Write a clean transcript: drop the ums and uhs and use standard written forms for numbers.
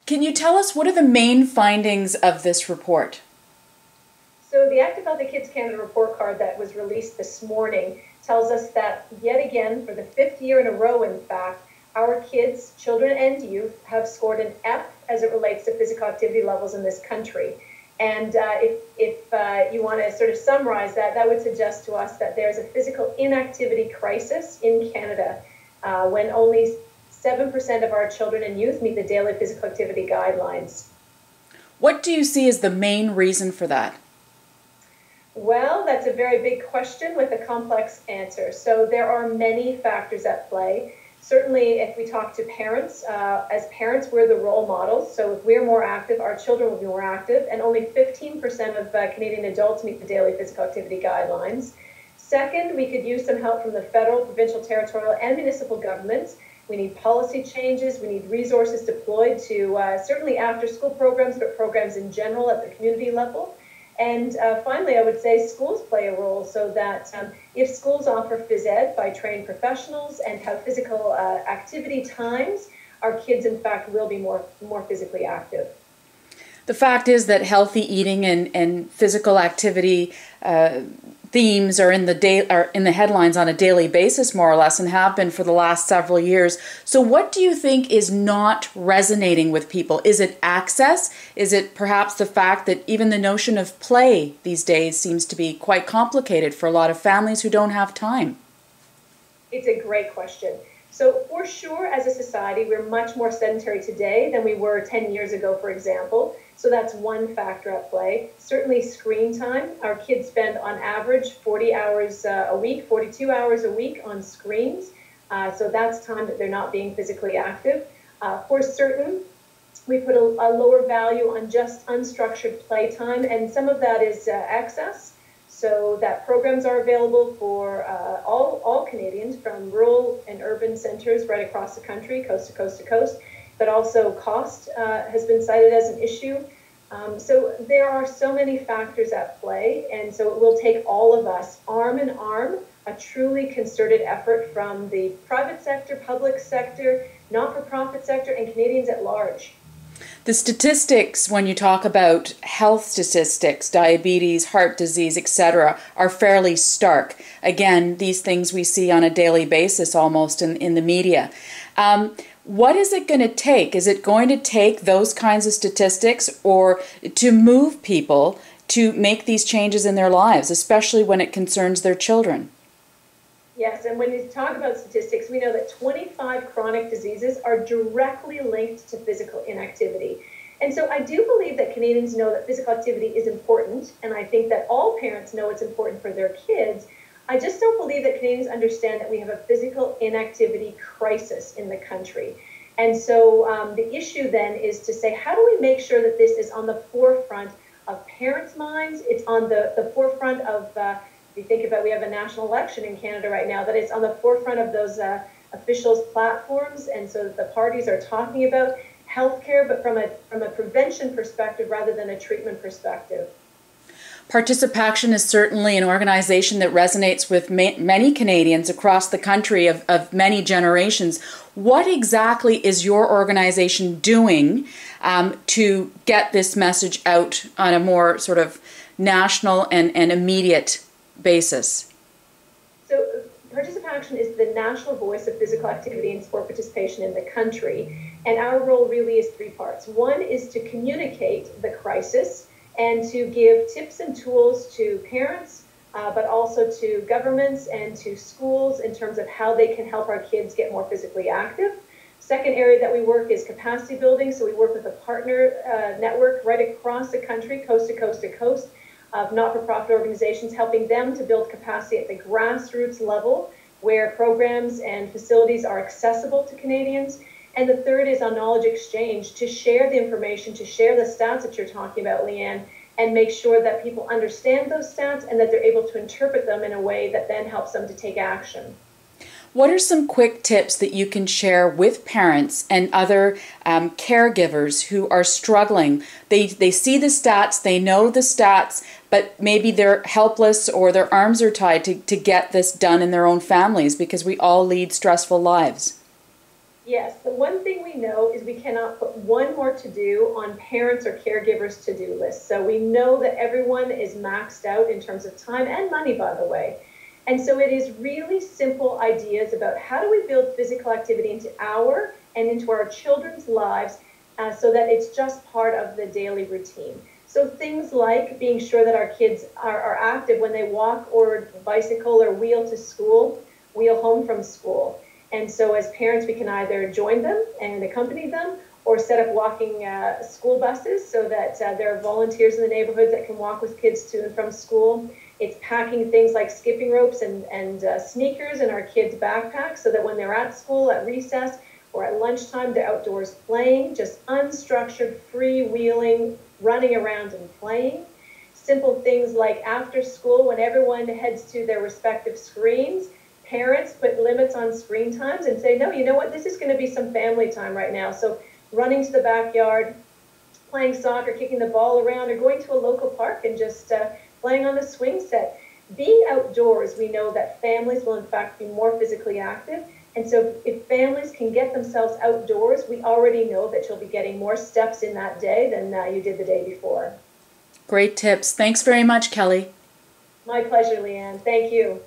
Can you tell us what are the main findings of this report? So the Active Healthy Kids Canada report card that was released this morning tells us that yet again, for the 5th year in a row, in fact, our kids, children and youth, have scored an F as it relates to physical activity levels in this country. And if you want to sort of summarize that, that would suggest to us that there's a physical inactivity crisis in Canada when only 7% of our children and youth meet the daily physical activity guidelines. What do you see as the main reason for that? Well, that's a very big question with a complex answer. So there are many factors at play. Certainly, if we talk to parents, as parents, we're the role models. So if we're more active, our children will be more active. And only 15% of Canadian adults meet the daily physical activity guidelines. Second, we could use some help from the federal, provincial, territorial, and municipal governments. We need policy changes. We need resources deployed to certainly after-school programs, but programs in general at the community level. And finally, I would say schools play a role so that if schools offer phys ed by trained professionals and have physical activity times, our kids, in fact, will be more physically active. The fact is that healthy eating and physical activity themes are in the headlines on a daily basis, more or less, and have been for the last several years. So what do you think is not resonating with people? Is it access? Is it perhaps the fact that even the notion of play these days seems to be quite complicated for a lot of families who don't have time? It's a great question. So for sure, as a society, we're much more sedentary today than we were 10 years ago, for example. So that's one factor at play. Certainly screen time. Our kids spend on average 40 hours a week, 42 hours a week on screens. So that's time that they're not being physically active. For certain, we put a lower value on just unstructured playtime, and some of that is access. So that programs are available for all Canadians from rural and urban centres right across the country, coast to coast to coast, but also cost has been cited as an issue. So there are so many factors at play, and so it will take all of us, arm in arm, a truly concerted effort from the private sector, public sector, not-for-profit sector, and Canadians at large. The statistics, when you talk about health statistics, diabetes, heart disease, etc., are fairly stark. Again, these things we see on a daily basis almost in the media. What is it going to take? Is it going to take those kinds of statistics or to move people to make these changes in their lives, especially when it concerns their children? Yes, and when you talk about statistics, we know that 25 chronic diseases are directly linked to physical inactivity. And so I do believe that Canadians know that physical activity is important, and I think that all parents know it's important for their kids. I just don't believe that Canadians understand that we have a physical inactivity crisis in the country. And so the issue then is to say, how do we make sure that this is on the forefront of parents' minds? It's on the forefront of if you think about, we have a national election in Canada right now, that it's on the forefront of those officials' platforms, and so the parties are talking about healthcare, but from a prevention perspective rather than a treatment perspective. Participaction is certainly an organization that resonates with many Canadians across the country of many generations. What exactly is your organization doing to get this message out on a more sort of national and immediate basis? So Participaction is the national voice of physical activity and sport participation in the country, and our role really is three parts. One is to communicate the crisis and to give tips and tools to parents, but also to governments and to schools in terms of how they can help our kids get more physically active. Second area that we work is capacity building, so we work with a partner network right across the country, coast to coast to coast, of not-for-profit organizations, helping them to build capacity at the grassroots level where programs and facilities are accessible to Canadians. And the third is on knowledge exchange, to share the information, to share the stats that you're talking about, Lianne, and make sure that people understand those stats and that they're able to interpret them in a way that then helps them to take action. What are some quick tips that you can share with parents and other caregivers who are struggling? They see the stats, they know the stats, but maybe they're helpless or their arms are tied to get this done in their own families because we all lead stressful lives. Yes, the one thing we know is we cannot put one more to do on parents or caregivers' to-do lists. So we know that everyone is maxed out in terms of time and money, by the way. And so it is really simple ideas about how do we build physical activity into our and into our children's lives so that it's just part of the daily routine. So things like being sure that our kids are active when they walk or bicycle or wheel to school, wheel home from school. And so as parents, we can either join them and accompany them or set up walking school buses so that there are volunteers in the neighborhoods that can walk with kids to and from school. It's packing things like skipping ropes and sneakers in our kids' backpacks so that when they're at school, at recess, or at lunchtime, they're outdoors playing, just unstructured, freewheeling, running around and playing. Simple things like after school, when everyone heads to their respective screens, parents put limits on screen times and say, no, you know what, this is going to be some family time right now. So running to the backyard, playing soccer, kicking the ball around, or going to a local park and just playing on the swing set. Being outdoors, we know that families will in fact be more physically active. And so if families can get themselves outdoors, we already know that you'll be getting more steps in that day than you did the day before. Great tips. Thanks very much, Kelly. My pleasure, Lianne. Thank you.